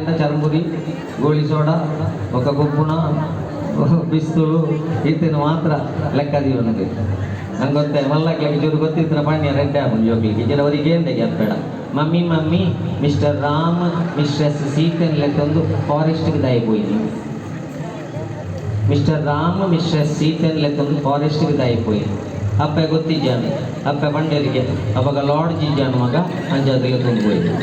ಗಂಟ ಚರಂಬುರಿ ಗೋಳಿ ಸೋಡಾ ఒక ಗುಪ್ಪುಣ ಬಿಸ್ತುಳು ಈತನ ಮಾತ್ರ ಲೆಕ್ಕದೀವಿ ನನಗೆ ನಂಗೆ ಗೊತ್ತೇ ಮಲ್ಲಕ್ಲಿಗೆ ಚೂರು ಗೊತ್ತಿತ್ತು ಪಾಣ್ಯ ರೆಡ್ಡೆ ಆಗುಂಡು ಜೋಕ್ಲಿಗೆ ಜನವರಿಗೆ ಏನ್ದಾಗೆ ಅಪ್ಪೇಡ mummy mummy mister Ram mistress ಸೀತೆನ್ ಲೆತ್ತೊಂದು ಫಾರೆಸ್ಟ್ಗೆ ದಾಯಿ ಹೋಯ್ನಿ ಮಿಸ್ಟರ್ ರಾಮ್ ಮಿಸ್ಟ್ರೆಸ್ ಸೀತೆನ್ ಲೆತ್ತೊಂದು ಫಾರೆಸ್ಟ್ಗೆ ದಾಯಿ ಹೋಯ್ನಿ ಅಪ್ಪ ಗೊತ್ತಿದ್ದಾನೆ ಅಪ್ಪ ಬಂಡರಿಗೆ ಅವಾಗ ಲಾಡ್ಜ್ ಇದ್ದಾನು ಮಗ ಅಂಜಾದಿಲ್ಲ ತಂದು ಹೋಯ್ತು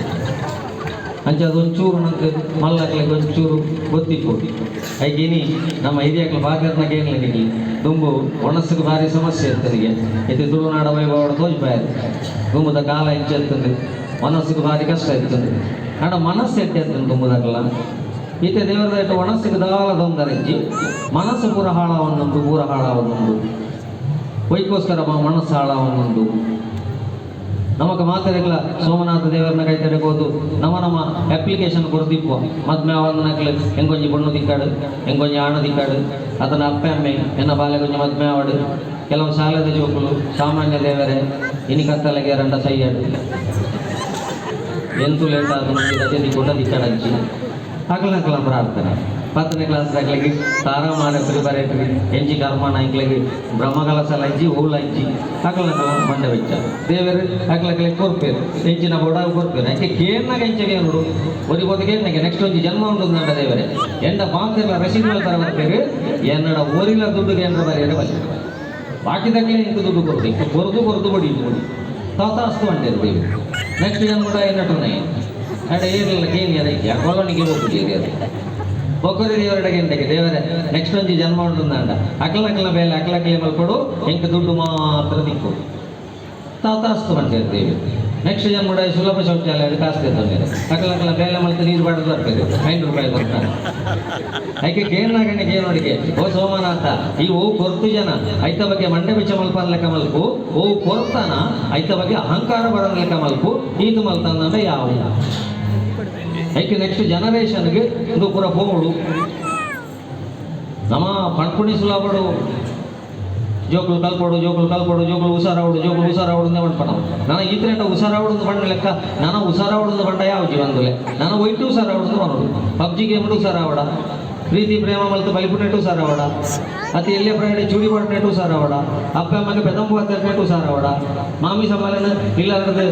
ಅಂಚದು ಒಂಚೂರು ನಂಗೆ ಮಲ್ಲಕ್ಲಿಗೆ ಒಂಚೂರು ಗೊತ್ತಿತ್ತು ಹಾಗೇನಿ ನಮ್ಮ ಹಿರಿಯಕ್ಲ ಬಾಗರ್ನಾಗ ಏನಿಲ್ಲ ನಿಮಗೆ ದುಂಬು ಒಣಸಿಗೆ ಭಾರಿ ಸಮಸ್ಯೆ ಇರ್ತನಿಗೆ ಇದು ತುಳುನಾಡ ವೈಭವ ತೋಜ್ಬಾರಿ ದುಂಬುದ ಕಾಲ ಹೆಚ್ಚೆತ್ತಂದು ಮನಸ್ಸಿಗೆ ಭಾರಿ ಕಷ್ಟ ಇರ್ತದೆ ಅಣ್ಣ ಮನಸ್ಸು ಎಟ್ಟೆತ್ತಂದು ತುಂಬುದಾಗಲ್ಲ ಈತ ದೇವರದ ಇಟ್ಟು ಒಣಸಿಗೆ ದಾಳದೊಂದರಜ್ಜಿ ಮನಸ್ಸು ಪೂರ ಹಾಳವನ್ನೊಂದು ಪೂರ ಹಾಳವನ್ನೊಂದು ವೈಕೋಸ್ಕರ ಮನಸ್ಸು ಹಾಳವನ್ನೊಂದು ನಮಗೆ ಮಾತಾಡಲ್ಲ ಸೋಮನಾಥ ದೇವರನ್ನ ಕೈ ತಡೆಬೋದು ನಮ್ಮ ಅಪ್ಲಿಕೇಶನ್ ಕೊಡ್ತಿಪ್ಪ ಮದ್ಮೆ ಅವನ್ನ ನಕ್ಲು ಹೆಂಗೊಂಜಿ ಬಣ್ಣು ದಿಕ್ಕಾಡು ಹೆಂಗೊಂಜಿ ಆಣ ದಿಕ್ಕಾಡು ಅದನ್ನ ಅಪ್ಪೆ ಅಮ್ಮೆ ಎನ್ನ ಬಾಲೆಗೊಂಜಿ ಮದ್ಮೆ ಆವಡು ಕೆಲವು ಶಾಲೆದ ಜೋಕುಲು ಸಾಮಾನ್ಯ ದೇವರೇ ಇನಿ ಕತ್ತಲೆಗೆ ರಂಡ ಸೈಯಾಡು ಎಂತೂ ಲೇಟ್ ಆದ ನಮಗೆ ರಜೆ ಕೊಟ್ಟ ದಿಕ್ಕಾಡಂಚಿ ಹಗಲನಕಲ ಪ್ರಾರ್ಥನೆ 10ನೇ ಕ್ಲಾಸ್ ಆಗ್ಲಿಗೆ ತಾರಾ ಮಾಡ ಪ್ರಿಪರೇಟರಿ ಎಂಜಿ ಕರ್ಮಾನ ಇಂಗ್ಲಿಗೆ ಬ್ರಹ್ಮಕಲಸಲ ಇಜ್ಜಿ ಹೂಳ ಇಜ್ಜಿ ಹಗಲನಕಲ ಮಂಡ ವೆಚ್ಚ ದೇವರು ಹಗಲಕಲೆ ಕೊರ್ಪೇರು ಎಂಚಿನ ಬೋಡ ಕೊರ್ಪೇರು ಯಾಕೆ ಕೇರ್ನಾಗ ಎಂಚಗೆ ನೋಡು ಒರಿಬೋದು ಕೇರ್ನಾಗೆ ನೆಕ್ಸ್ಟ್ ಒಂದು ಜನ್ಮ ಉಂಟು ನಂಡ ದೇವರೇ ಎಂಡ ಪಾಂತೆಲ್ಲ ರಸೀದುಗಳ ತರ ಬರ್ತೇವೆ ಎನ್ನಡ ಓರಿಲ ದುಡ್ಡುಗೆ ಎಂದ್ರ ಬರೆಯಡೆ ಬಲ್ಲಿ ಬಾಕಿದಾಗಲೇ ಇಂಟು ದುಡ್ಡು ಕೊಡ್ಬೇಕು ಕೊರದು ಬಡಿ ತಾತಾಸ್ತು ಅಂಟೇರು ದೇವಿ ನೆಕ್ಸ್ಟ್ ಜನ್ಮ ಕೂಡ ಏನಟುನೇ ಅಡ ಏನಿಲ್ಲ ಕೇಳಿ ಅದಕ್ಕೆ ಯಾಕೊಳನಿಗೆ ಹೋಗ್ಬಿಟ್ಟಿದೆ ಅದು ಒಕ್ಕರಿ ದೇವರಡೆಗೆ ಎಂಟಕ್ಕೆ ದೇವರೇ ನೆಕ್ಸ್ಟ್ ಒಂದು ಜನ್ಮ ಉಂಟುಂದಂಡ ಅಕಲಕಲ ಬೇಲೆ ಅಕಲಕಲೆ ಮಲ್ಕೊಡು ಎಂಕ ದುಡ್ಡು ಮಾತ್ರ ದಿಕ್ಕು ತಾತಾಸ್ತು ಅಂಟೇರು ನೆಕ್ಸ್ಟ್ ಜನ್ಮ ಸುಲಭ ಶೌಚಾಲಯ ಕಾಸ್ತಿ ತಂದಿದೆ ಅಕಲಕಲ ಬೇಲೆ ಮಲ್ತು ನೀರು ಬಾಡದು ಬರ್ತದೆ ₹5 ಬರ್ತಾರೆ ಯಾಕೆ ಕೇರ್ನಾಗಣ್ಣಿಗೆ ನೋಡಿಗೆ ಓ ಸೋಮನಾಥ ಈ ಓ ಕೊರ್ತು ಜನ ಐತ ಬಗ್ಗೆ ಮಂಡೆ ಬಿಚ್ಚ ಮಲ್ಪ ಲೆಕ್ಕ ಮಲ್ಪು ಓ ಕೊರ್ತಾನ ಐತ ಬಗ್ಗೆ ಅಹಂಕಾರ ಬರೋದ್ ಲೆಕ್ಕ ಮಲ್ಪು ಈತು ಮಲ್ತಂದ್ರೆ ಯಾವ ಐಕೆ ನೆಕ್ಸ್ಟ್ ಜನರೇಷನ್ಗೆ ಇದು ಪೂರ ಹೋಗೋಳು ನಮ್ಮ ಪಣ್ಪುಣಿ ಸುಲಭಡು ಜೋಕುಲು ಕಲ್ಪೋಡು ಜೋಕುಲು ಉಸಾರಾವಡು ಪಣ ನಾನು ಈ ತರ ಉಸಾರಾವಡು ಬಂಡ ಲೆಕ್ಕ ನಾನು ಉಸಾರಾವಡು ಬಂಡ ಯಾವ ಜೀವನದಲ್ಲೇ ನಾನು ಒಯ್ಟು ಉಸಾರಾವಡು ಮಾಡೋದು ಪಬ್ಜಿ ಗೇಮ್ ಉಸಾರಾವಡ ಪ್ರೀತಿ ಪ್ರೇಮ ಮಲ್ತು ಬಲಿಪುನೆಟು ಸಾರಾವಡ ಅತಿ ಎಲ್ಲೇ ಪ್ರಯಾಣ ಚೂಡಿ ಪಡ್ನೆಟು ಸಾರಾವಡ ಅಪ್ಪ ಅಮ್ಮಗೆ ಪೆದಂಬು ಹತ್ತಿರನೆಟು ಸಾರಾವಡ ಮಾಮಿ ಸಮಾಲನ ಇಲ್ಲಾರದು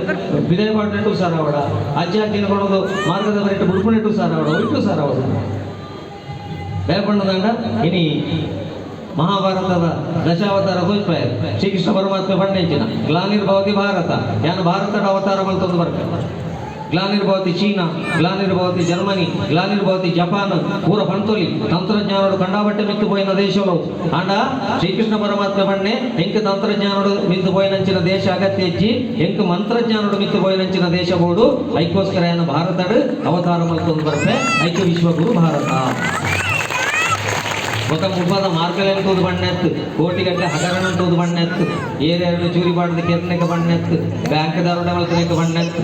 ಬಿದಯ ಪಡ್ನೆಟು ಸಾರಾವಡ ಅಜ್ಜ ತಿನ್ಕೊಳ್ಳೋದು ಮಾರ್ಗದ ಬರೆಟ್ಟು ಬುಡ್ಪುನೆಟು ಸಾರಾವಡ ಒಯ್ಟು ಸಾರಾವಡ ಬೇಪಣ್ಣದಂಡ ಇನಿ ಮಹಾಭಾರತದ ದಶಾವತಾರ ತೋಜ್ಪಾಯ ಶ್ರೀಕೃಷ್ಣ ಪರಮಾತ್ಮ ಪಂಡಿಂಚಿನ ಗ್ಲಾನಿರ್ಭವತಿ ಭಾರತ ಯಾನು ಭಾರತದ ಅವತಾರ ಮಲ್ತೊಂದು ಬರ್ತದೆ ಗ್ಲಾನಿರ್ಭವತಿ ಚೀನಾ ಗ್ಲಾನಿರ್ಭವತಿ ಜರ್ಮನಿ ಗ್ಲಾನಿರ್ಭವತಿ ಜಪಾನ್ ಪೂರ ಪಂತೊಲಿ ತಂತ್ರಜ್ಞಾನೋಡು ಕಂಡಾಬಟ್ಟೆ ಮಿತ್ತು ಪೋಯಿನ ದೇಶಗಳು ಆಂಡ ಶ್ರೀಕೃಷ್ಣ ಪರಮಾತ್ಮ ಪಣ್ಣೆ ಎಂಕ ತಂತ್ರಜ್ಞಾನೋಡು ಮಿತ್ತು ಪೋಯಿನಂಚಿನ ದೇಶ ಅಗತ್ಯ ಹೆಚ್ಚಿ ಎಂಕ ಮಂತ್ರಜ್ಞಾನೋಡು ಮಿತ್ತು ಪೋಯಿನಂಚಿನ ದೇಶ ಬೋಡು ಐಕೋಸ್ಕರ ಏನು ಭಾರತಡು ಅವತಾರ ಮಲ್ತೊಂದು ಬರ್ತೆ ಐಕ್ಯ ವಿಶ್ವಗುರು ಭಾರತ ఒక ముప్పద మార్కలెంటూದು ಬಣ್ಣೆತ್ತು ಕೋಟಿಗಟ್ಟಲೆ ಹಗರಣಂಟೂದು ಬಣ್ಣೆತ್ತು ಏರೆರಡು ಚೂರಿ ಬಾಡದ ಕೆರ್ನೆಕ ಬಣ್ಣೆತ್ತು ಬ್ಯಾಂಕ್ ದಾರುಡ ಮಲ್ತನೆಕ ಬಣ್ಣೆತ್ತು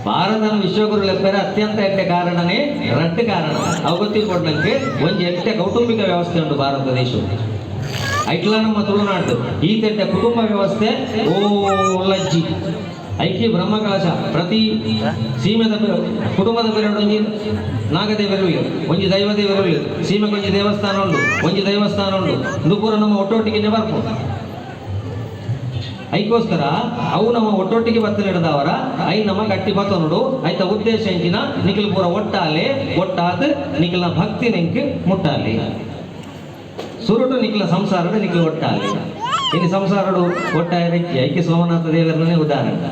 ಭಾರತನ ವಿಶ್ವಗುರು ಲೆಪ್ಪರೆ ಅತ್ಯಂತ ಎಟ್ಟೆ ಕಾರಣನೇ ರಟ್ಟು ಕಾರಣ ಅವು ಗೊತ್ತಿಕೊಡ್ನಂಗೆ ಒಂದು ಎಟ್ಟೆ ಕೌಟುಂಬಿಕ ವ್ಯವಸ್ಥೆ ಉಂಟು ಭಾರತ ದೇಶ ಐಟ್ಲ ನಮ್ಮ ತುಳುನಾಡು ಈ ತೆಟ್ಟೆ ಕುಟುಂಬ ವ್ಯವಸ್ಥೆ ಓ ಲಜ್ಜಿ ಐಕ್ಯ ಬ್ರಹ್ಮಕಲಶ ಪ್ರತಿ ಸೀಮೆದ ಕುಟುಂಬದ ಬೇರೆರಡು ಒಂಜಿ ನಾಗದೇವರಿಲ್ಲ ಒಂಜಿ ದೈವದೇವರಿಲ್ಲ ಸೀಮೆಗೆ ಒಂಜಿ ದೇವಸ್ಥಾನ ಉಂಟು ಒಂಜಿ ದೈವಸ್ಥಾನ ಉಂಟು ದುಪುರ ನಮ್ಮ ಒಟ್ಟೊಟ್ಟಿಗೆ ಬರ್ಬೋದು ಐಕೋಸ್ಕರ ಅವು ನಮ್ಮ ಒಟ್ಟೊಟ್ಟಿಗೆ ಬತ್ತಲಿಡದವರ ಐ ನಮ್ಮ ಗಟ್ಟಿ ಬತ್ತ ನೋಡು ಐತ ಉದ್ದೇಶ ಎಂಚಿನ ನಿಖಿಲ್ ಪೂರ ಒಟ್ಟಾಲೆ ಒಟ್ಟಾದ ನಿಖಿಲ್ನ ಭಕ್ತಿ ನೆಂಕ್ ಮುಟ್ಟಾಲಿ ಸುರುಡು ನಿಖಿಲ ಸಂಸಾರದ ನಿಖಿಲ್ ಒಟ್ಟಾಲಿ ಇನ್ನು ಸಂಸಾರಡು ಒಟ್ಟಾಯ ವ್ಯಕ್ತಿ ಐಕ್ಯ ಸೋಮನಾಥ ದೇವರನ್ನೇ ಉದಾಹರಣೆ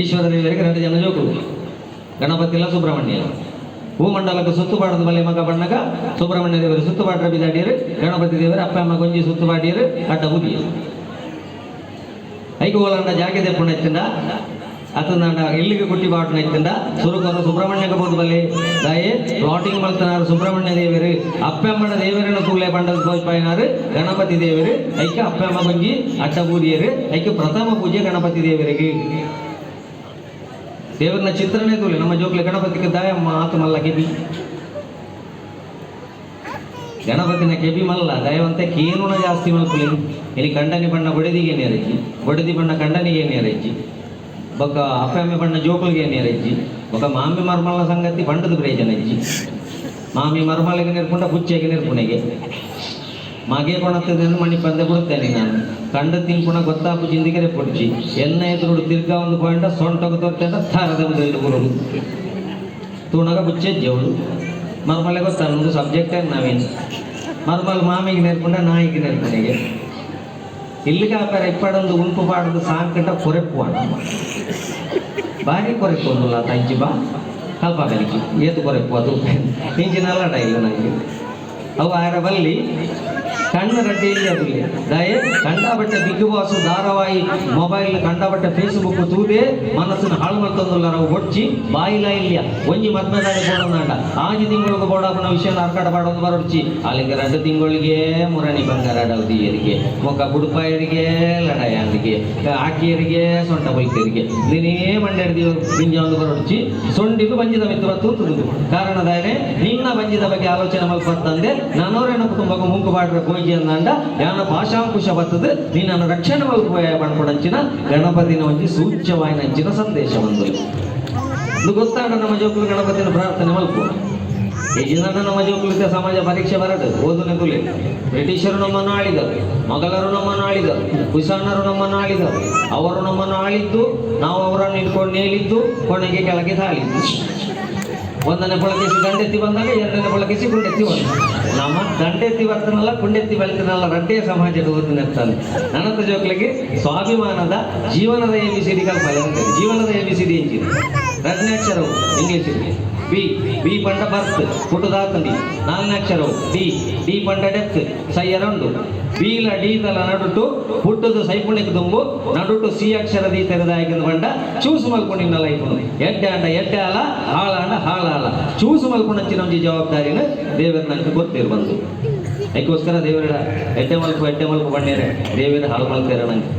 ಈಶ್ವರ ದೇವರಿಗೆ 2 ಜನ ಜೋಕುಲು ಗಣಪತಿಲ್ಲ ಸುಬ್ರಹ್ಮಣ್ಯ ಭೂಮಂಡಲಕ್ಕೆ ಸುತ್ತುಪಾಡದ ಬಲ್ಲೆ ಮಗ ಬಣ್ಣಗ ಸುಬ್ರಹ್ಮಣ್ಯ ದೇವರು ಸುತ್ತುಪಾಡ್ರ ಬಿದಾಡಿಯರು ಗಣಪತಿ ದೇವರು ಅಪ್ಪ ಅಮ್ಮ ಗೊಂಜಿ ಸುತ್ತುಪಾಡಿಯರು ಅಡ್ಡ ಬುದಿಯರು ಐದು ಓಲಂಡ ಜಾಗದೆ ಪುಣ್ಯತ್ತಿಂದ ಅತಂದ ಇಲ್ಲಿಗೆ ಕುಟ್ಟಿ ಬಾಟು ನೆತ್ತಿಂದ ಸುರುಕರು ಸುಬ್ರಹ್ಮಣ್ಯಕ್ಕೆ ಬೋದು ಬಲ್ಲಿ ದಾಯಿ ಪ್ಲಾಟಿಂಗ್ ಮಲ್ತನಾರು ಸುಬ್ರಹ್ಮಣ್ಯ ದೇವರು ಅಪ್ಪಮ್ಮನ ದೇವರನ್ನು ಕೂಲೆ ಬಂಡದ ತೋಜ್ಪಾಯಿನಾರು ಗಣಪತಿ ದೇವರು ಐಕ್ಯ ಅಪ್ಪಮ್ಮ ಬಂಜಿ ಅಡ್ಡ ಬೂದಿಯರು ಐಕ್ಯ ಪ್ರಥಮ ಪೂಜೆ ಗಣಪತಿ ದೇವರಿಗೆ ದೇವರನ್ನ ಚಿತ್ರನೇ ತೋಲಿ ನಮ್ಮ ಜೋಕ್ಲೆ ಗಣಪತಿಗೆ ದಾಯಮ್ಮ ಆತು ಮಲ್ಲ ಕೆಬಿ ಗಣಪತಿನ ಕೆಬಿ ಮಲ್ಲ ದಯವಂತೆ ಕೇನುಣ ಜಾಸ್ತಿ ಮಲ್ಪುಲಿ ಇಲ್ಲಿ ಕಂಡನಿ ಬಣ್ಣ ಬೊಡೆದಿಗೆ ನೇರಜ್ಜಿ ಬೊಡೆದಿ ಬಣ್ಣ ಕಂಡನಿಗೆ ನೇರಜ್ಜಿ ಬೊಕ್ಕ ಅಪ್ಪಮ್ಮೆ ಬಣ್ಣ ಜೋಕುಲಿಗೆ ನೀರು ಹೆಜ್ಜಿ ಬೊಕ್ಕ ಮಾಮಿ ಮರ್ಮಲ ಸಂಗತಿ ಬಂಡದ ಪ್ರಯೋಜನ ಹೆಜ್ಜಿ ಮಾಮಿ ಮರ್ಮಲಿಗೆ ನಿರ್ಪುಂಡ ಬುಚ್ಚೆಗೆ ನಿರ್ಪುಣೆಗೆ ಮಗೆ ಕೊಣತ್ತದೆ ಮಣಿ ಪಂದೆ ಕೊಡುತ್ತೇನೆ ನಾನು ಕಂಡ ತಿನ್ಪುಣ ಗೊತ್ತಾಪು ಚಿಂದಿಗೆರೆ ಪೊಡ್ಚಿ ಎನ್ನ ಎದುರು ತಿರ್ಗ ಒಂದು ಪಾಯಿಂಟ್ ಸೊಂಟಗ ತೋರ್ತೇಂಡ ಥರದ ಮುದ್ದು ಬರೋದು ತೂಣಗ ಬುಚ್ಚೆಜ್ಜವಳು ಮರ್ಮಲೆ ಗೊತ್ತಾನ ಒಂದು ಸಬ್ಜೆಕ್ಟ್ ನಾವೇನು ಮರ್ಮಲ್ ಮಾಮಿಗೆ ನೆರ್ಪುಂಡ ನಾಯಿಗೆ ನೆರ್ಪುಣೆಗೆ ಇಲ್ಲಿಗೆ ಆಪಾರ ಇಪ್ಪಡೊಂದು ಉಂಪು ಪಾಡದು ಸಾಂಕಟ ಕೊರೆಪ್ಪುವಾಣ ಬಾರಿ ಕೊರೆಪ್ಪೊಂದುಲ್ಲ ತಂಚಿ ಬಾ ಕಲ್ಪ ಬೆಲಿಕಿ ಏತು ಕೊರೆಪ್ಪು ಅದು ಇಂಚಿನಲ್ಲಡ ಇಲ್ಲ ನನಗೆ ಅವು ಆರ ಬಲ್ಲಿ ಕಣ್ಣು ರಡ್ಡಿಯಲ್ಲಿ ಅದಿಲ್ಲ ದಯೆ ಕಂಡಬಟ್ಟೆ ಬಿಗ್ ಬಾಸ್ ಧಾರಾವಾಹಿ ಮೊಬೈಲ್ ಕಂಡಬಟ್ಟೆ ಫೇಸ್ಬುಕ್ ತೂದೆ ಮನಸ್ಸನ್ನು ಹಾಳು ಮಾಡ್ತಂದಿಲ್ಲ ನಾವು ಹೊಡ್ಚಿ ಬಾಯಿಲ ಇಲ್ಲಿಯ ಒಂಜಿ ಮದ್ಮೆದಾಗಿ ಬೋಡೋನಾಟ ಆಜಿ ತಿಂಗಳಿಗೆ ಬೋಡಪ್ಪನ ವಿಷಯ ಅರ್ಕಾಟ ಮಾಡೋದು ಬರೋಡ್ಚಿ ಅಲ್ಲಿಗೆ 2 ತಿಂಗಳಿಗೆ ಮುರಣಿ ಬಂಗಾರ ಅಡವದಿಯರಿಗೆ ಮುಖ ಬುಡುಪಾಯರಿಗೆ ಲಡಾಯರಿಗೆ ಆಕಿಯರಿಗೆ ಸೊಂಟ ಬೈಕರಿಗೆ ದಿನೇ ಮಂಡ್ಯಡ್ದಿ ಬಿಂಜ ಒಂದು ಬರೋಡ್ಚಿ ಸೊಂಡಿಗೂ ಬಂಜಿದ ಮಿತ್ರ ತೂತುದು ಕಾರಣದಾಯನೆ ನಿನ್ನ ಬಂಜಿದ ಬಗ್ಗೆ ಆಲೋಚನೆ ಮಲ್ಪತ್ತಂದೆ ನಾನವರೇನ ಕುಟುಂಬಕ್ಕೆ ಮುಂಕು ಬಾಡ್ರೆ ಅಂದ ಯಾನ ಭಾಷಾಂಕುಶ ಬರ್ತದೆ ನೀನನ್ನು ರಕ್ಷಣೆ ಮಾಡ್ಕೊಡಂಚಿನ ಗಣಪತಿನ ಒಂಜಿ ಸೂಚ್ಯವಾಯಿನಂಚಿನ ಸಂದೇಶ ಒಂದು ಇದು ಗೊತ್ತಾಗ ನಮ್ಮ ಜೋಕುಲು ಗಣಪತಿನ ಪ್ರಾರ್ಥನೆ ಮಲ್ಪು ಈಗಿನ ನಮ್ಮ ಜೋಕುಲಿತ ಸಮಾಜ ಪರೀಕ್ಷೆ ಬರದು ಓದುನೆ ತುಲೆ ಬ್ರಿಟಿಷರು ನಮ್ಮನ್ನು ಆಳಿದರು ಮೊಘಲರು ನಮ್ಮನ್ನು ಆಳಿದರು ಕುಶಾನರು ನಮ್ಮನ್ನು ಆಳಿದರು ಅವರು ನಮ್ಮನ್ನು ಆಳಿದ್ದು ನಾವು ಅವರನ್ನು ಇಟ್ಕೊಂಡು ನೇಲಿದ್ದು ಕೊನೆಗೆ ಕೆಳಗೆ ತಾಳಿದ್ದು ಒಂದನೇ ಬಳಕೆಸಿ ದಂಡೆತ್ತಿ ಬಂದಾಗ 2ನೇ ಬಳಕೆಸಿ ಕುಂಡೆತ್ತಿ ಬಂದ ನಮ್ಮ ದಂಡೆತ್ತಿ ಬರ್ತನಲ್ಲ ಕುಂಡೆತ್ತಿ ಬೆಳಿತನಲ್ಲ ರಡ್ಡೆಯ ಸಮಾಜದ ಓದಿನೆತ್ತಾನೆ ನನ್ನಂತ ಜೋಕ್ಲಿಗೆ ಸ್ವಾಭಿಮಾನದ ಜೀವನದ ABCD ಕಲ್ಪನೆ ಅಂತೇಳಿ ಜೀವನದ ABCD ಎಂಚಿದೆ 2ನೇ ಅಕ್ಷರವು ಇಂಗ್ಲೀಷಿಗೆ ಬಿ ಪಂಡ ಬರ್ತ್ ಹುಟ್ಟುದಾತಂಡಿ 4ನೇ ಅಕ್ಷರವು ಡಿ ಪಂಡ ಡೆತ್ ಸೈ ಎರಡು ಬೀಲ ಡೀತಲ ನಡುಟು ಹುಟ್ಟುದು ಸೈಪುಣಿಗೆ ತುಂಬು ನಡುಟು ಸಿ ಅಕ್ಷರ ದಿ ತೆರೆದಾಗಿನ ಬಂಡ ಚೂಸು ಮಲ್ಕೊಂಡಿನ ಲೈಫು ಎಡ್ಡೆ ಅಂಡ ಎಡ್ಡೆ ಅಲ ಹಾಳ ಚೂಸು ಮಲ್ಕೊಂಡಂಚಿನ ಒಂಜಿ ಜವಾಬ್ದಾರಿನ ದೇವರ ನನಗೆ ಗೊತ್ತಿರು ಬಂದು ಅದಕ್ಕೋಸ್ಕರ ದೇವರ ಎಡ್ಡೆ ಮಲ್ಪು ಬಣ್ಣೇರೆ ದೇವರ ಹಾಳು ಮಲ್ತೇರ ನಂಗೆ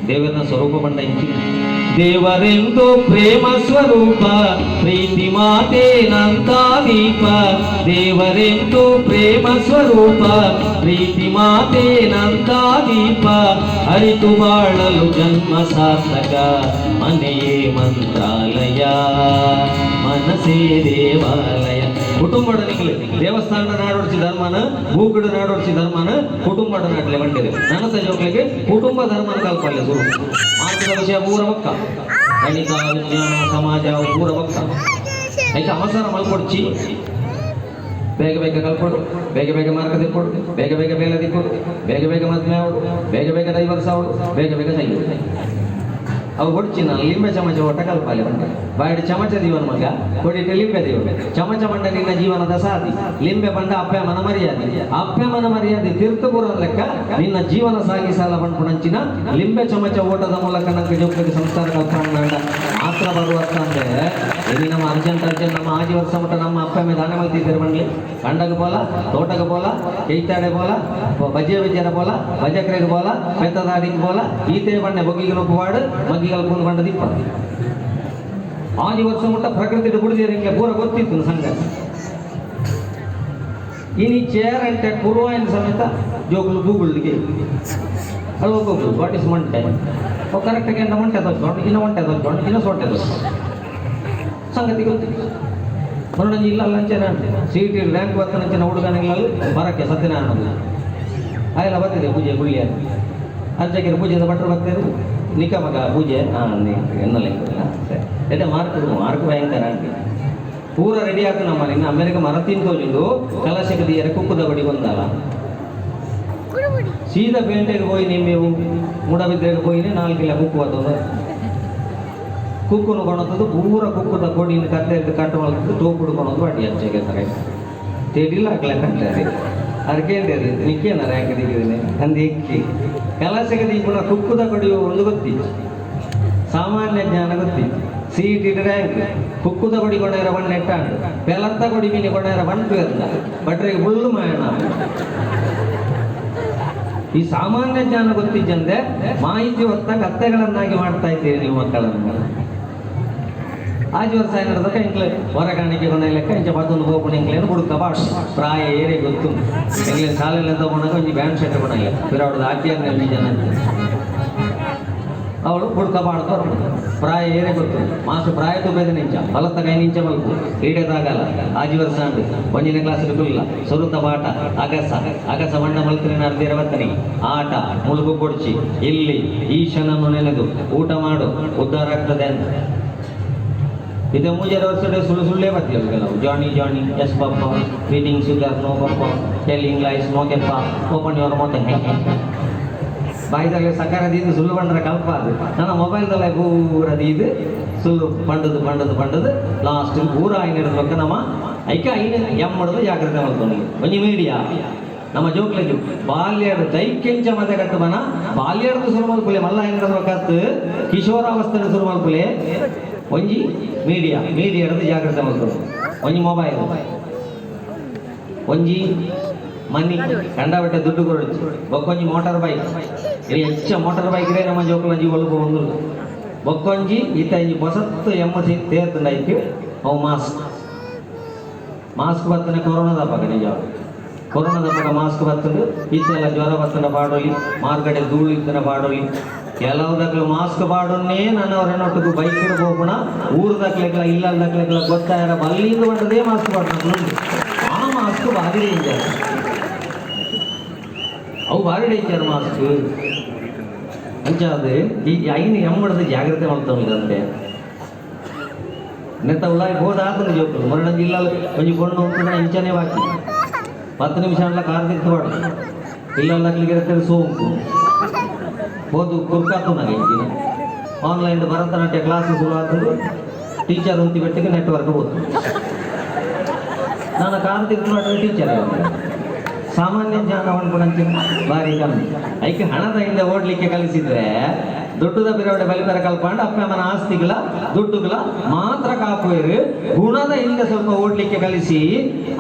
ದೇವರನ ಸ್ವರೂಪ ಬಂಡ ಇಂಚಿ ದೇವರೆಂದು ಪ್ರೇಮ ಸ್ವರೂಪ ಪ್ರೀತಿ ಮಾತೆ ನಂತಾದೀಪ ದೇವರೆಂದು ಪ್ರೇಮ ಸ್ವರೂಪ ಪ್ರೀತಿ ಮಾತೆ ನಂತಾದೀಪ ಅರಿತು ಬಾಳಲು ಜನ್ಮ ಸಾರ್ಥಕ ಮನೆಯೇ ಮಂತ್ರಾಲಯ ಮನಸೇ ದೇವಾಲಯ ಕುಟುಂಬದ ನಿಂಗ್ಲೆ ದೇವಸ್ಥಾನದ ನಾಡೋಡ್ಸಿ ಧರ್ಮನ ಭೂಕುಡು ನಾಡೋಡ್ಸಿ ಧರ್ಮನ ಕುಟುಂಬದ ನಾಟ್ಲೆ ಬಂದಿದೆ ನನ್ನ ಜೋಕ್ಲಿಗೆ ಕುಟುಂಬ ಧರ್ಮನ ಕಲ್ಪಲ್ಯ ಶುರು ಮಾತೃ ವಿಷಯ ಪೂರ ಪಕ್ಕ ಗಣಿತ ವಿಜ್ಞಾನ ಸಮಾಜ ಪೂರ ಪಕ್ಕ ಐತೆ ಅವಸರ ಮಲ್ಕೊಡ್ಚಿ ಬೇಗ ಕಲ್ಕೊಡು ಬೇಗ ಮಾರ್ಕ ತಿಕ್ಕೊಡು ಬೇಗ ಬೇಲೆ ತಿಕ್ಕೊಡು ಬೇಗ ಮದ್ಮೆ ಅವಡು ಬೇಗ ಡೈವರ್ಸ್ ಅವಡು ಬೇಗ ಸೈಡು ಅವು ಹೊಡ್ಚಿ ನಾನು ಲಿಂಬೆ ಚಮಚ ಒಟ್ಟ ಕಲ್ಪಾಲೆ ಬಂದ ಬಾಯಡಿ ಚಮಚ ದೀವನ ಮಗ ಕೊಡಿಟ್ಟು ಲಿಂಬೆ ದೀವ ಚಮಚ ಬಂಡ ನಿನ್ನ ಜೀವನದ ಸಾಧಿ ಲಿಂಬೆ ಬಂಡ ಅಪ್ಪೆ ಮನ ಮರ್ಯಾದೆ ತೀರ್ಥಪುರ ಲೆಕ್ಕ ನಿನ್ನ ಜೀವನ ಸಾಗಿಸಾಲ ಬಂಡ್ಪುಣಂಚಿನ ಲಿಂಬೆ ಚಮಚ ಓಟದ ಮೂಲಕ ನಂಗೆ ಜೋಕ್ಲಿಗೆ ಸಂಸ್ಕಾರ ಕಲ್ಪಂಡ ಮಾತ್ರ ಬರುವತ್ತ ಅಂದ್ರೆ ಇಲ್ಲಿ ನಮ್ಮ ಅರ್ಜೆಂಟ್ ನಮ್ಮ ಆಜಿ ವರ್ಷ ಮಟ್ಟ ನಮ್ಮ ಅಪ್ಪ ಮೇಲೆ ದಾನ ಮಾಡ್ತಿದ್ದಾರೆ ಬಣ್ಲಿ ಕಂಡಗ ಬೋಲ ತೋಟಗ ಬೋಲ ಕೈತಾಡೆ ಬೋಲ ಬಜ್ಜೆರ ಬೋಲ ಬಜಕ್ರೆಗೆ ಬೋಲ ಪೆತ್ತದಾಡಿಗೆ ಬೋಲ ಈತೆ ಬಣ್ಣೆ ಬೊಗ್ಗಿಗೆ ನೊಪ್ಪುವಾಡು ಮಗ್ಗಿಗೆ ಕುಂದು ಬಂಡ ದಿಪ್ಪ ಆಜಿ ವರ್ಷ ಮಟ್ಟ ಪ್ರಕೃತಿ ಬುಡಿದಿರಂಗೆ ಪೂರ ಗೊತ್ತಿತ್ತು ಸಂಘ ಇನಿ ಚೇರ್ ಅಂಟೆ ಕುರುವಾಯಿನ ಸಮೇತ ಜೋಗುಲು ಗೂಗುಲ್ಗೆ ಅಲ್ಲಿ ಹೋಗೋದು ವಾಟ್ ಇಸ್ ಮಂಟೆ ಕರೆಕ್ಟಾಗಿ ಎಂತ ಮಂಟೆ ತೋಚ್ಕೊಂಡು ಇನ್ನು ಮಂಟೆ ತೋಚ್ಕೊಂಡು ಇನ್ನು ಸೊಟ್ಟೆ ತೋಚ್ಕೊಂಡು ಸಂಗತಿ ಗೊತ್ತಿಲ್ಲ ಮರುಣಂಜಿ ಇಲ್ಲ ಲಂಚನ CET ರ್ಯಾಂಕ್ ಬರ್ತನಂಚಿನ ಹುಡುಗನಿಗಳಲ್ಲಿ ಬರಕ್ಕೆ ಸತ್ಯನಾರಾಯಣ ಆಯಲ್ಲ ಬರ್ತಿದೆ ಪೂಜೆ ಗುಳ್ಳಿಯ ಅರ್ಜಕಿರ ಪೂಜೆದ ಭಟ್ರು ಬರ್ತಾರೆ ನಿಕ ಮಗ ಪೂಜೆ ಎನ್ನಲ್ಲ ಸರಿ ಎಡೆ ಮಾರ್ಕ್ ಭಯಂಕರ ಅಂಟಿ ಪೂರ ರೆಡಿ ಆಯ್ತು ನಮ್ಮಲ್ಲಿ ಇನ್ನು ಅಮೆರಿಕ ಮರ ತಿಂತೋಜಿಂದು ಕಲಶಕದಿಯರ ಕುಕ್ಕುದ ಬಡಿ ಬಂದಲ್ಲ ಸೀದಾ ಪೇಂಟೆಗೆ ಹೋಗಿ ನಿಮ್ಮೆವು ಮೂಡಬಿದ್ರೆಗೆ ಹೋಗಿನೇ 4 ಕಿಲೋ ಕುಕ್ಕು ಅದು ಕುಕ್ಕುನು ಕೊಣತದ್ದು ಪೂರ ಕುಕ್ಕುದ ಕೊಡಿನ ಕತ್ತೆ ಕಟ್ಟು ಮಲ್ಕೊಂಡು ತೋಪು ಹಿಡ್ಕೊಳೋದು ಅಡಿ ಹಚ್ಚಗೆ ತರ ತೇಡಿಲ್ಲ ಹಾಕ್ಲ ಕಂಡ್ರೆ ಅದಕ್ಕೇಂದ್ರಿ ನಿಕ್ಕೇನ ರ್ಯಾಂಕ್ ದಿಗಿದ್ದೀನಿ ಅಂದು ಇಕ್ಕಿ ಕಲಸಗೆ ದಿಗ್ಗುಣ ಕುಕ್ಕುದ ಕೊಡಿ ಒಂದು ಗೊತ್ತಿತ್ತು ಸಾಮಾನ್ಯ ಜ್ಞಾನ ಗೊತ್ತಿತ್ತು CET ರ್ಯಾಂಕ್ ಕುಕ್ಕುದ ಕೊಡಿ ಕೊಂಡರ ಬಣ್ಣ ಎಟ್ಟಾಂಡು ಬೆಲತ್ತ ಕೊಡಿ ಮೀನಿ ಕೊಂಡರ ಬಂಟು ಇರಲ್ಲ ಬಟ್ರಿಗೆ ಹುಲ್ಲು ಮಾಯಣ ಈ ಸಾಮಾನ್ಯ ಜ್ಞಾನ ಗೊತ್ತಿದ್ದಂತೆ ಮಾಹಿತಿ ಹೊತ್ತ ಕತ್ತೆಗಳನ್ನಾಗಿ ಮಾಡ್ತಾ ಇದ್ದೀರಿ ನೀವು ಮಕ್ಕಳನ್ನು ಆಜು ವರ್ಷ ಏನಾಡ್ದಕ್ಕ ಇಂಕ್ಲೆ ಹೊರಗಾಣಿಕೆ ಕೊಂಡ ಲೆಕ್ಕ ಇಂಚ ಮತ್ತೊಂದು ಹೋಗ್ಕೊಂಡು ಇಂಕ್ಲೇನು ಹುಡುಕ ಬಾಡ್ ಪ್ರಾಯ ಏರೇ ಗೊತ್ತು ಇಂಕ್ಲೆ ಶಾಲೆಲ್ಲ ತಗೊಂಡಾಗ ಒಂಜಿ ಬ್ಯಾಂಡ್ ಶರ್ಟ್ ಕೊಡಂಗಿಲ್ಲ ಬಿರಾಡೋದು ಆಟಿಯಂಗ ಜನ ಅವಳು ಬುಡ್ಕ ಬಾಡ್ತಾರೆ ಪ್ರಾಯ ಏನೇ ಗೊತ್ತು ಮಾಸ್ಟರ್ ಪ್ರಾಯ ತುಬೇದ ನಿಂಚ ಬಲತ್ತ ಕೈ ನಿಂಚ ಮಲ್ಕು ಕ್ರೀಡೆದಾಗಲ್ಲ ಆಜೀವರ್ಸ ಒಂದನೇ ಕ್ಲಾಸ್ ಇರಲಿಲ್ಲ ಸುರುತ ಬಾಟ ಅಗಸ ಮಣ್ಣ ಮಲ್ತಿನ ಅರ್ಧಿರವತ್ತನಿ ಆಟ ಮುಳುಗು ಕೊಡ್ಚಿ ಇಲ್ಲಿ ಈಶನನ್ನು ನೆನೆದು ಊಟ ಮಾಡು ಉದ್ಧಾರ ಆಗ್ತದೆ ಅಂತ ಇದು ಮುಂಜಾನೆ ವರ್ಷ ಸುಳ್ಳೇ ಬರ್ತೀವಿ ಕೆಲವು Johnny yes papa feeding sugar no papa telling lies no ಕೆಪ್ಪ ಓಪನ್ ಯುವರ್ ಮೌತ್ ಹೆಂಗೆ ಬಾಯಿದಾಗ ಸಕಾರದಿಂದ ಸುಳ್ಳು ಬಂಡ್ರೆ ಕಲ್ಪ ಅದು ನನ್ನ ಮೊಬೈಲ್ದಲ್ಲ ಪೂರದೀದು ಸುಳ್ಳು ಪಂಡದು ಲಾಸ್ಟ್ ಪೂರ ಐನು ಹಿಡಿದ್ಬೇಕ ನಮ್ಮ ಐಕ ಐನು ಎಮ್ಮಡದು ಜಾಗ್ರತೆ ಮಾಡ್ಕೊಂಡು ಒಂಜಿ ಮೀಡಿಯಾ ನಮ್ಮ ಜೋಕ್ಲೆಜು ಬಾಲ್ಯಡು ದೈಕ್ಯಂಚ ಮತ ಕಟ್ಟಬನ ಬಾಲ್ಯಡ್ದು ಸುರು ಮಲ್ಪುಲೆ ಮಲ್ಲ ಐನು ಹಿಡಿದ್ಬೇಕತ್ತು ಕಿಶೋರಾವಸ್ಥೆ ಸುರು ಮಲ್ಪುಲೆ ಒಂಜಿ ಮೀಡಿಯಾ ಹಿಡಿದು ಜಾಗ್ರತೆ ಮಾಡ್ಕೊಂಡು ಒಂಜಿ ಮೊಬೈಲ್ ಒಂಜಿ ಮನಿ ಕಂಡಬಟ್ಟೆ ದುಡ್ಡು ಕೊಡೋದು ಬೊಕ್ಕೊಂಜಿ ಮೋಟಾರ್ ಬೈಕ್ ಇಲ್ಲಿ ಹೆಚ್ಚ ಮೋಟಾರ್ ಬೈಕ್ ರೇ ನಮ್ಮ ಜೋಕುಲಂಜಿ ಒಳಗೆ ಒಂದು ಬೊಕ್ಕೊಂಜಿ ಈತ ಇಂಜಿ ಹೊಸತ್ತು ಎಮ್ಮಸಿ ತೇರ್ತಂಡೈತಿ ಅವು ಮಾಸ್ಕ್ ಬರ್ತನೆ ಕೊರೋನಾದ ಪಕ್ಕ ನಿಜ ಕೊರೋನಾದ ಪಕ್ಕ ಮಾಸ್ಕ್ ಬರ್ತಂಡು ಈತೆಲ್ಲ ಜ್ವರ ಬರ್ತನ ಪಾಡೋಲಿ ಮಾರ್ಗಡೆ ಧೂಳು ಇತ್ತನ ಪಾಡೋಲಿ ಕೆಲವುದಕ್ಲು ಮಾಸ್ಕ್ ಪಾಡೋನ್ನೇ ನನ್ನವರನ್ನೊಟ್ಟಿಗೂ ಬೈಕ್ ಹೋಗೋಣ ಊರದಕ್ಲೆಗ್ಲ ಇಲ್ಲದಕ್ಲೆಗ್ಲ ಗೊತ್ತಾಯಿರ ಬಲ್ಲಿಂದ ಬಂಡದೇ ಮಾಸ್ಕ್ ಪಾಡೋಣ ಆ ಮಾಸ್ಕ್ ಭಾರಿ ಡೇಂಜರ್ ಅವು ಭಾರಿ ಡೇಂಜರ್ ಮಾಸ್ಕ್ ಅಂಚಾದ್ರೆ ಈ ಐನು ಎಮ್ಮಡದ ಜಾಗ್ರತೆ ಮಾಡ್ತಾವಂತೆ ನೆತ್ತ ಉಳ್ಳಾಗಿ ಹೋದಾತನ ಜೋಕು ಮರಣ ಜಿಲ್ಲಾಲು ಒಂಜಿ ಕೊಂಡು ಹೋಗ್ತದೆ ಇಂಚನೆ ಬಾಕಿ 10 ನಿಮಿಷ ಅಲ್ಲ ಕಾರ್ ತಿರ್ತು ಇಲ್ಲಕ್ಲಿಗೆ ಸೋಂಕು ಹೋದು ಕುರ್ಕಾತು ನನಗೆ ಇಂಚಿನ ಆನ್ಲೈನ್ ಭರತನಾಟ್ಯ ಕ್ಲಾಸ್ ಶುರು ಆಗ್ತದೆ ಟೀಚರ್ ಒಂತಿ ಬೆಟ್ಟಿಗೆ ನೆಟ್ವರ್ಕ್ ಹೋಗ್ತು ನಾನು ಕಾರ್ ತಿರ್ತು ಮಾಡಿದ್ರೆ ಟೀಚರ್ ಸಾಮಾನ್ಯ ಜ್ಞಾನ ಅನ್ಕೊಂಡಂತೀನಿ ಭಾರಿ ಕಮ್ಮಿ ಐಕೆ ಹಣದ ಹಿಂದೆ ಓಡ್ಲಿಕ್ಕೆ ಕಲಿಸಿದ್ರೆ ದುಡ್ಡುದ ಬಿರವಡೆ ಬಲಿಪರ ಕಲ್ಪಂಡು ಅಪ್ಪ ಅಮ್ಮನ ಆಸ್ತಿಗಳ ದುಡ್ಡುಗಳ ಮಾತ್ರ ಕಾಪುವರು ಗುಣದ ಹಿಂದೆ ಸ್ವಲ್ಪ ಓಡ್ಲಿಕ್ಕೆ ಕಲಿಸಿ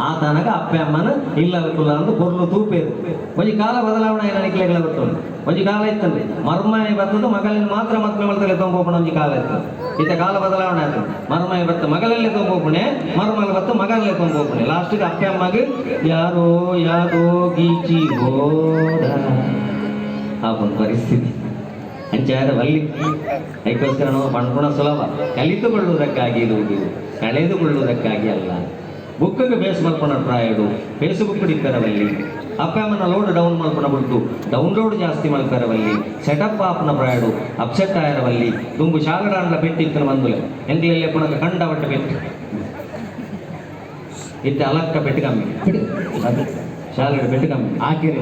ಆ ತನಕ ಅಪ್ಪ ಅಮ್ಮನ ಇಲ್ಲಲ್ಲ ಅಂತ பொருள் ತೂಪೇರು ಒಂಜಿ ಕಾಲ ಬದಲಾವಣೆ ಏನಿಕ್ಲೆಗಳ ಬರ್ತದೆ ಒಂಜಿ ಕಾಲ ಇತ್ತಂದ್ರೆ ಮರ್ಮಾಯಿ ಬರ್ತದ್ದು ಮಗಳಿನ ಮಾತ್ರ ಮಕ್ಕಳ ಮಲ್ತಲೆ ತೊಂಬೋಪಣ ಒಂಜಿ ಕಾಲ ಇತ್ತು ಇತ್ತ ಕಾಲ ಬದಲಾವಣೆ ಆಯ್ತು ಮರ್ಮಾಯಿ ಬತ್ತ ಮಗಳಲ್ಲೇ ತೊಂಬೋಪಣೆ ಮರ್ಮಲ್ ಬತ್ತ ಮಗಳಲ್ಲೇ ತೊಂಬೋಪಣೆ ಲಾಸ್ಟಿಗೆ ಅಪ್ಪ ಅಮ್ಮಗೆ ಯಾರೋ ಗೀಚಿ ಹೋದ ಆ ಒಂದು ಪರಿಸ್ಥಿತಿ ಅಂಚಾರ ಬಲ್ಲಿ ಅದಕ್ಕೋಸ್ಕರ ನಾವು ಪಣ್ಪುಣ ಸುಲಭ ಕಲಿತುಕೊಳ್ಳುವುದಕ್ಕಾಗಿ ಇರುವುದು ಕಳೆದುಕೊಳ್ಳುವುದಕ್ಕಾಗಿ ಅಲ್ಲ ಬುಕ್ಕಿಗೆ ಬೇಸ್ ಮಲ್ಪಣ ಪ್ರಾಯಡು ಫೇಸ್ಬುಕ್ ಹಿಡಿತಾರವಲ್ಲಿ ಅಪ್ಪ ಅಮ್ಮನ ಲೋಡ್ ಡೌನ್ ಮಲ್ಪಣ ಬಿಟ್ಟು ಡೌನ್ಲೋಡ್ ಜಾಸ್ತಿ ಮಲ್ಪರವಲ್ಲಿ ಸೆಟಪ್ ಆಪ್ನ ಪ್ರಾಯಡು ಅಪ್ಸೆಟ್ ಆಯರವಲ್ಲಿ ತುಂಬು ಶಾಗಡಾಂಡ್ಲ ಪೆಟ್ಟಿತ್ತನ ಬಂದುಲೆ ಎಂಕ್ಲೆಲ್ಲೇ ಪುನಃ ಕಂಡ ಬಟ್ಟ ಪೆಟ್ಟು ಇತ್ತೆ ಅಲಕ್ಕ ಪೆಟ್ಟು ಕಮ್ಮಿ ಶಾಲೆಡ್ ಪೆಟ್ಟು ಕಮ್ಮಿ ಹಾಕ್ಯರೆ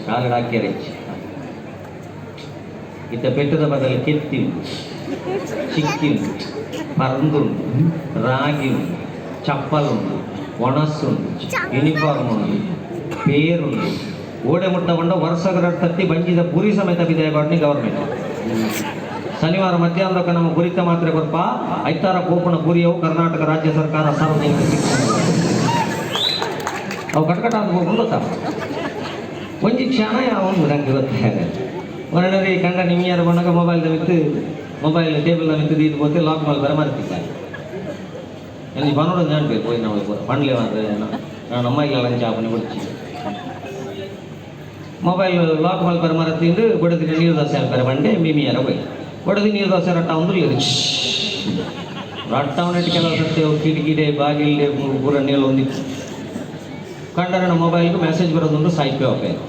ಶಾಲೆಡ್ ಹಾಕ್ಯರೆ ಇತ್ತ ಪೆಟ್ಟದ ಬದಲು ಕೆತ್ತಿ ಚಿಕ್ಕಿ ಪರಂದುಂಡು ರಾಗಿ ಚಪ್ಪಲುಂಡು ಒಣಸ್ಸುಂಡು ಯೂನಿಫಾರ್ಮ್ ಉಂಡು ಪೇರುಂಡು ಓಡೆ ಮುಟ್ಟಗೊಂಡ ವರ್ಷಗಳ ತತ್ತಿ ಬಂಜಿದ ಪುರಿ ಸಮೇತ ಬಿದ್ದಾಯ ಬಾಡ್ನಿ ಗವರ್ಮೆಂಟ್ ಶನಿವಾರ ಮಧ್ಯಾಹ್ನಕ್ಕೆ ನಮ್ಮ ಗುರಿತ ಮಾತ್ರ ಕೊರ್ಪ ಐತಾರ ಕೋಪಣ ಪುರಿಯವು ಕರ್ನಾಟಕ ರಾಜ್ಯ ಸರ್ಕಾರ ಸಾರ್ವಜನಿಕ ಶಿಕ್ಷಣ ಅವು ಕಟ್ಕಟ ಅಂತ ಹೋಗ್ಕೊಂಡು ಗೊತ್ತಾ ಒಂಜಿ ಕ್ಷಣ ಯಾವೊಂದು ನಂಗೆ ಗೊತ್ತಾಗ ಹೊರಡರಿ ಕಂಡ ನಿಮಿಯರ ಬಂದಾಗ ಮೊಬೈಲ್ ಟೇಬಲ್ ಮಿತ್ತು ಇದು ಗೊತ್ತೇ ಲಾಕ್ ಮಾಡಿ ಬರ ಮರ್ತಿದ್ದಾರೆ ನನಗೆ ಬನ್ನೋಡು ಜಾಣ್ಬೇಕು ಹೋಗಿ ನಾವು ಪಂಡ್ಲೆ ಮಾಡ್ರೆ ನಾನು ಅಮ್ಮ ಇಲ್ಲ ಲಂಚ ಆಪನೆ ಬಿಡ್ಚಿ ಮೊಬೈಲ್ ಲಾಕ್ ಮಾಡಿ ಬರ ಮರತ್ತಿಂದು ಬಡದಿನ ನೀರು ದೋಸೆ ಬರ ಬಂಡೆ ಮಿಮಿಯರ ಹೋಗಿ ಬಡದಿ ನೀರು ದೋಸೆ ರಟ್ಟ ಒಂದು ರಟ್ಟವನಿಟ್ಟು ಕೆಲವು ಸತ್ಯ ಕಿಟಕಿಡೆ ಬಾಗಿಲ್ಡೆ ಪೂರ ನೀರು ಹೊಂದಿತ್ತು ಕಂಡರೆ ನಮ್ಮ ಮೊಬೈಲ್ಗೆ ಮೆಸೇಜ್ ಬರೋದೊಂದು ಸಾಯ್ಪೆ ಹೋಗ್ಬೇಕು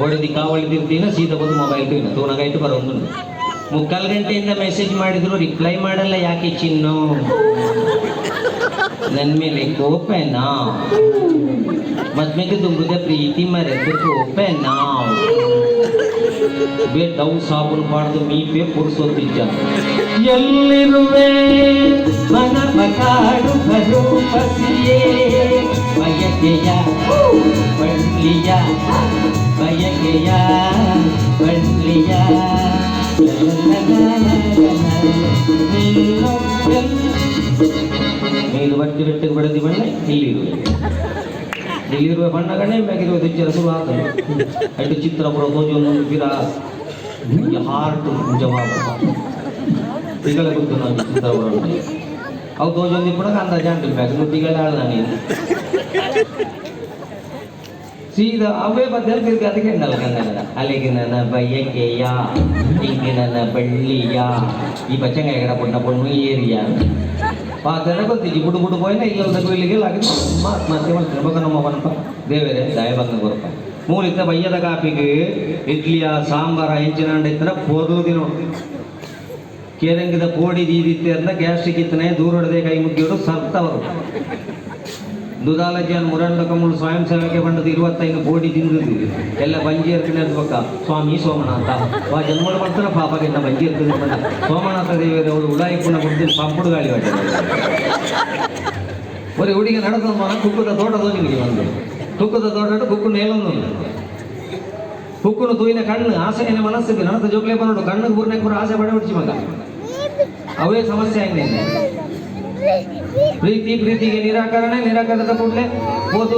ಓಡಿದಿ ಕಾವಳಿ ತಿರ್ತೀನ ಸೀದಾ ಬಂದು ಮೊಬೈಲ್ ತಿನ್ನ ತೂನಗಾಯ್ತು ಬರೋದು 3 ಗಂಟೆಯಿಂದ ಮೆಸೇಜ್ ಮಾಡಿದ್ರು ರಿಪ್ಲೈ ಮಾಡಲ್ಲ ಯಾಕೆ ಚಿನ್ನು ನನ್ನ ಮೇಲೆ ಕೋಪೇನಾ ಮದ್ಮೆಗೆ ತುಂಬುದ ಪ್ರೀತಿ ಮರೆತು ಕೋಪೇನಾ ಬೇ ಡವ್ ಸಾಬೂನು ಪಾಡ್ದು ಮೀಪೆ ಪುರ್ಸೋತಿದ್ದ ಎಲ್ಲಿರುವೆ ಮನ ಮಕಾಡು ಭರೂಪಸಿಯೇ ಬಯಕೆಯ ಬಳ್ಳಿಯ ಬಯಕೆಯ ಬಳ್ಳಿಯ ಮೇಲು ಬಟ್ಟಿ ಬೆಟ್ಟಕ್ಕೆ ಬಡದಿ ಬಣ್ಣ ಇಲ್ಲಿರುವ ಬಣ್ಣಗಳೇ ಬೇಕಾಗಿರುವ ದಿಚ್ಚರ ಶುರು ಅಷ್ಟು ಚಿತ್ರ ಬರೋದು ಒಂದೊಂದು ಗಿರ ಹಾರ್ಟ್ ಜವಾಬ ತಿಗಳ ಗೊತ್ತು ನಾನು ಚಿತ್ರ ಬರೋದು ಅವು ತೋಜೊಂದಿ ಕೂಡ ಅಂದ ಜಾಂಟಿಲ್ ಬೇಕು ತಿಗಳ ನಾನು ಸೀದಾ ಅವೇ ಬದ್ದಲ್ಲಿ ಅದಕ್ಕೆ ಉಂಡಲ್ಲ ಕನ್ನಡ ಅಲ್ಲಿಗೆ ನನ್ನ ಬಯ್ಯಕೆಯ ಹಿಂಗೆ ನನ್ನ ಬಳ್ಳಿಯ ಈ ಬಚ್ಚಂಗ ಎಗಡ ಪುಣ್ಣ ಪುಣ್ಣು ಏರಿಯ ಪಾತ್ರ ಗೊತ್ತಿಜ್ಜಿ ಬುಡು ಬುಡು ಪೋಯಿನ ಇಲ್ಲದ ಕೊಯ್ಲಿಗೆ ಆಗಿದೆ ಮತ್ತೆ ಮಾಡ್ತಾರೆ ನಮ್ಮ ಪಂಪ ದೇವರೇ ದಯಭಂಗ ಕೊರಪ ಮೂಲಿತ ಬಯ್ಯದ ಕಾಪಿಗೆ ಇಡ್ಲಿಯ ಸಾಂಬಾರ ಹೆಂಚಿನ ಇತ್ತರ ಪೊರ್ಲುದಿನ ಕೇರಂಗಿದ ಪೋಡಿ ದೀದಿತ್ತೆ ಅಂತ ಗ್ಯಾಸ್ಟ್ರಿಕ್ ಇತ್ತನೆ ದೂರ ಹೊಡೆದೇ ಕೈ ಮುಗ್ಗಿಯೋಡು ಸತ್ತವರು ದುದಾಲಜಿಯನ್ ಮುರಂಡ ಕಮ್ಮಳು ಸ್ವಯಂ ಸೇವಕ್ಕೆ ಬಂಡದು 25 ಕೋಟಿ ತಿಂದಿದ್ದು ಎಲ್ಲ ಬಂಜಿ ಇರ್ತೀನಿ ಅನ್ಬೇಕ ಸ್ವಾಮಿ ಸೋಮನಾಥ ಆ ಜನ್ಮಗಳು ಬರ್ತಾರ ಪಾಪಗೆನ್ನ ಬಂಜಿ ಇರ್ತದೆ ಬಂದ ಸೋಮನಾಥ ದೇವಿಯವರು ಉಡಾಯಿ ಪುಣ್ಣ ಕೊಡ್ತೀನಿ ಪಂಪುಡು ಗಾಳಿ ಹೊಟ್ಟೆ ಒರೆ ಹುಡುಗಿ ನಡೆದ ಮನ ಕುಕ್ಕದ ತೋಟದೋನಿಗೆ ಒಂದು ಕುಕ್ಕದ ತೋಟ ಕುಕ್ಕು ನೇಲೊಂದು ಕುಕ್ಕುನು ತೂಯಿನ ಕಣ್ಣು ಆಸೆಯ ಮನಸ್ಸಿಗೆ ನನತ ಜೋಗ್ಲೆ ಬಂದು ಕಣ್ಣಿಗೆ ಬೂರ್ನಾಗ ಬರೋ ಆಸೆ ಪಡೆ ಬಿಡ್ಸಿ ಮಗ ಅವೇ ಸಮಸ್ಯೆ ಆಗಿದೆ ಪ್ರೀತಿಗೆ ನಿರಾಕರಣದ ಕೂಡಲೇ ಹೋದು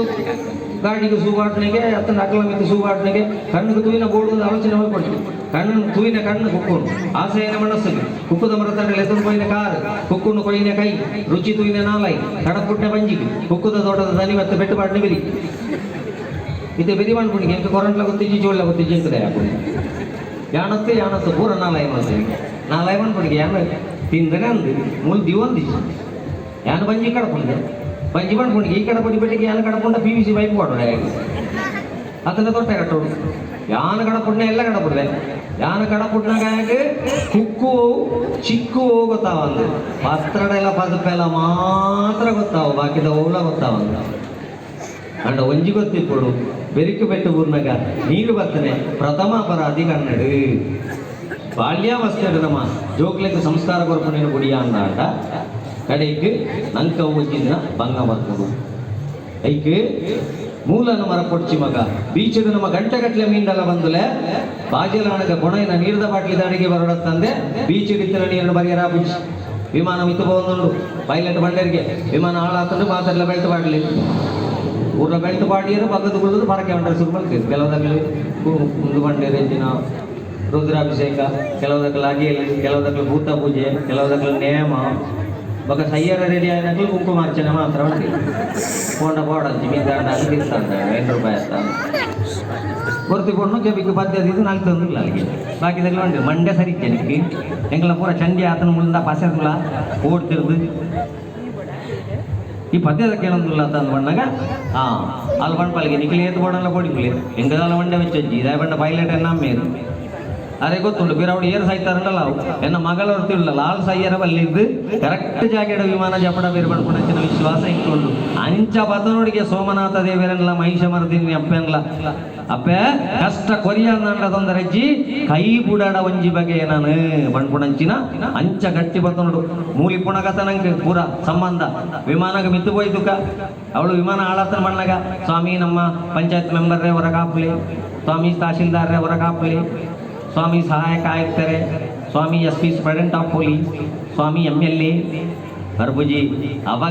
ಗಾಡಿಗೆ ಸೂಗಾಟನೆಗೆ ಅತ್ತನ ಅಕ್ಲಮಿಗೆ ಸೂಗಾಟನೆಗೆ ಕಣ್ಣಿಗೆ ತೂಯಿನ ಬೋರ್ಡು ಒಂದು ಆಲೋಚನೆ ಮಾಡ್ಕೊಳ್ತೀವಿ ಕಣ್ಣನ್ನು ತೂಯಿನ ಕಣ್ಣು ಕುಕ್ಕುನು ಆಸೆಯ ಮನಸ್ಸಿಗೆ ಕುಕ್ಕದ ಮರತಂಡ ಎತ್ತದ ಕೊಯ್ನ ಕಾರು ಕುಕ್ಕುನು ಕೊಯ್ನ ಕೈ ರುಚಿ ತೂಯಿನ ನಾಲೈ ಕಡಪುಟ್ಟ ಬಂಜಿಗೆ ಕುಕ್ಕದ ತೋಟದ ದನಿ ಮತ್ತು ಬೆಟ್ಟು ಬಾಡ್ನೆ ಬಿರಿ ಇದು ಬಿರಿ ಮಾಡ್ಬಿಡಿ ಎಂಕ ಕೊರಂಟ್ಲ ಗೊತ್ತಿಜ್ಜಿ ಜೋಳ್ಳ ಗೊತ್ತಿಜ್ಜಿ ಅಂತದೆ ಹಾಕೊಂಡು ಯಾಣತ್ತು ಪೂರ ನಾಲೈ ಮಾಡ್ತೀವಿ ನಾಲೈ ಮಾಡ್ಬಿಡಿ ಯಾನ ತಿಂದರೆ ಅಂದು ಮೂಲ ದಿವಂದಿಸಿ ಯಾನು ಬಂಜಿ ಕಡಪುಂಡೆ ಬಂಜಿ ಮಾಡ್ಕೊಂಡು ಈ ಕಡಪಡಿ ಬೆಟ್ಟಿಗೆ ಯಾನು ಕಡಪುಂಡ PVC ಪೈಪ್ ಕೊಡೋಣ ಅದನ್ನ ತೊಟ್ಟೆ ಕಟ್ಟೋಡು ಯಾನು ಕಡಪುಣ್ಣ ಎಲ್ಲ ಕಡಪುಡ್ದೆ ಯಾನು ಕಡಪುಣ್ಣಗಾಗ ಕುಕ್ಕು ಚಿಕ್ಕು ಗೊತ್ತಾವಂದು ಪತ್ರಡೆಲ್ಲ ಪದಪೆಲ್ಲ ಮಾತ್ರ ಗೊತ್ತಾವು ಬಾಕಿದ ಓಳ ಗೊತ್ತಾವಂದು ಅಂಡ ಒಂಜಿ ಗೊತ್ತಿಪ್ಪಡು ಬೆರಿಕು ಬೆಟ್ಟು ಊರ್ನಾಗ ನೀರು ಬರ್ತನೆ ಪ್ರಥಮ ಅಪರಾಧಿ ಕನ್ನಡು ಬಾಲ್ಯಾವಸ್ಥೆ ನಮ್ಮ ಜೋಕ್ಲೆಗೆ ಸಂಸ್ಕಾರ ಕೊರ್ಪಣೆಯನ್ನು ಗುಡಿಯ ಅಂದಾಟ ಕಡೆಗೆ ನಂಕ ಓಜಿನ ಭಂಗ ಬರ್ಬೋದು ಐಕೆ ಮೂಲನ ಮರ ಪೊಡ್ಚಿ ಮಗ ಬೀಚದ ನಮ್ಮ ಗಂಟೆಗಟ್ಟಲೆ ಮೀಂಡಲ ಬಂದುಲೆ ಬಾಜಲಾಣಗ ಕೊಣೆನ ನೀರದ ಬಾಟ್ಲಿ ದಾಡಿಗೆ ಬರಡತ್ತಂದೆ ಬೀಚ್ ಇಡಿತಿನ ನೀರನ್ನು ಬರೆಯರ ಬೀಚ್ ವಿಮಾನ ಮಿತ್ತು ಬಂದುಂಡು ಪೈಲಟ್ ಬಂಡರಿಗೆ ವಿಮಾನ ಹಾಳಾತಂಡು ಮಾತೆಲ್ಲ ಬೆಲ್ಟ್ ಬಾಡ್ಲಿ ಊರ ಬೆಲ್ಟ್ ಬಾಡಿಯರು ಬಗ್ಗದುಕೊಳ್ಳೋದು ಬರಕೆ ಬಂಡರೆ ಶುರು ಮಾಡ್ತೀವಿ ಕೆಲವದಾಗಲಿ ಮುಂದು ಬಂಡೇರು ಎಂಜಿನ ರುದ್ರಾಭಿಷೇಕ ಕೆಲವುದಕ್ಕಲ್ಲ ಅಗಿಯಲಿ ಕೆಲವುದಕ್ಕಲ್ಲ ಭೂತ ಪೂಜೆ ಕೆಲವುದಕ್ಕಲ್ಲ ನೇಮ ಬಗ ಸಯ್ಯರ ರೆಡಿ ಆಯ್ನಾಗಲೂ ಕುಂಕುಮಾರ್ಚನೆ ಮಾತ್ರ ಉಂಟು ಕೊಂಡ ಬೋಡಂಚಿ ಮೀದಾಂಡ ತಿರ್ತಾಂಡ 2 ರೂಪಾಯಿ ಅಂತ ಕೊರ್ತಿಕೊಂಡು ಕೆಬಿಗೆ ಪದ್ಧತಿ ನಾಲ್ಕು ತಂದಿಲ್ಲ ಅಲ್ಲಿಗೆ ಬಾಕಿದಲ್ಲಿ ಉಂಟು ಮಂಡ್ಯ ಸರಿಕೆ ನಿಕ್ಕಿ ಎಂಗಳ ಪೂರ ಚಂಡಿ ಆತನ ಮುಂದ ಪಾಸೆಲ್ಲ ಓಡ್ತಿರ್ದು ಈ ಪದ್ಯದ ಕೇಳೋದಿಲ್ಲ ಅಂತ ಅಂದ್ಕೊಂಡಾಗ ಅಲ್ಲಿ ಬಂಡ್ಪಲ್ಗೆ ನಿಖಿಲಿ ಏತು ಬೋಡಲ್ಲ ಕೊಡಿಕ್ಲಿ ಎಂಗದಲ್ಲ ಮಂಡ್ಯ ವೆಚ್ಚಜ್ಜಿ ಇದೇ ಬಂಡ ಪೈಲಟ್ ನಮ್ಮೇರು ಅರೆ ಗೊತ್ತುಂಟು ಬಿರಾವಡಿ ಏರು ಸಾಯ್ತಾರಲ್ಲ ಅವು ಎನ್ನ ಮಗಳವ್ರು ತಿಳಲ್ಲ ಆಳು ಸಯ್ಯರ ಬಲ್ಲಿದ್ದು ಕರೆಕ್ಟ್ ಜಾಗೆಡ ವಿಮಾನ ಜಪಡ ಬೇರೆ ಪಡ್ಕೊಂಡಂಚಿನ ವಿಶ್ವಾಸ ಇಟ್ಕೊಂಡು ಅಂಚ ಬದನೋಡಿಗೆ ಸೋಮನಾಥ ದೇವರನ್ಲ ಮಹಿಷ ಮರದಿನಿ ಅಪ್ಪೆನ್ಲ ಅಪ್ಪೆ ಕಷ್ಟ ಕೊರಿಯಂದೊಂದರಜ್ಜಿ ಕೈ ಬುಡಾಡ ಒಂಜಿ ಬಗೆ ನಾನು ಬಣ್ಪುಣಂಚಿನ ಅಂಚ ಗಟ್ಟಿ ಬದನೋಡು ಮೂಲಿ ಪುಣಗತ ನಂಗೆ ಪೂರ ಸಂಬಂಧ ವಿಮಾನಗ ಮಿತ್ತು ಹೋಯ್ತುಕ ಅವಳು ವಿಮಾನ ಹಾಳಾತನ ಮಣ್ಣಾಗ ಸ್ವಾಮಿ ನಮ್ಮ ಪಂಚಾಯತ್ ಮೆಂಬರ್ರೇ ಹೊರಗಾಪ್ಲಿ ಸ್ವಾಮಿ ತಹಶೀಲ್ದಾರ್ರೇ ಹೊರಗಾಪ್ಲಿ ಸ್ವಾಮಿ ಸಹಾಯಕ ಆಯುಕ್ತರೇ ಸ್ವಾಮಿ SP ಸೂಪರಿಂಟೆಂಡೆಂಟ್ ಆಫ್ ಪೊಲೀಸ್ ಸ್ವಾಮಿ MLA ಬರ್ಬುಜಿ ಅವಾಗ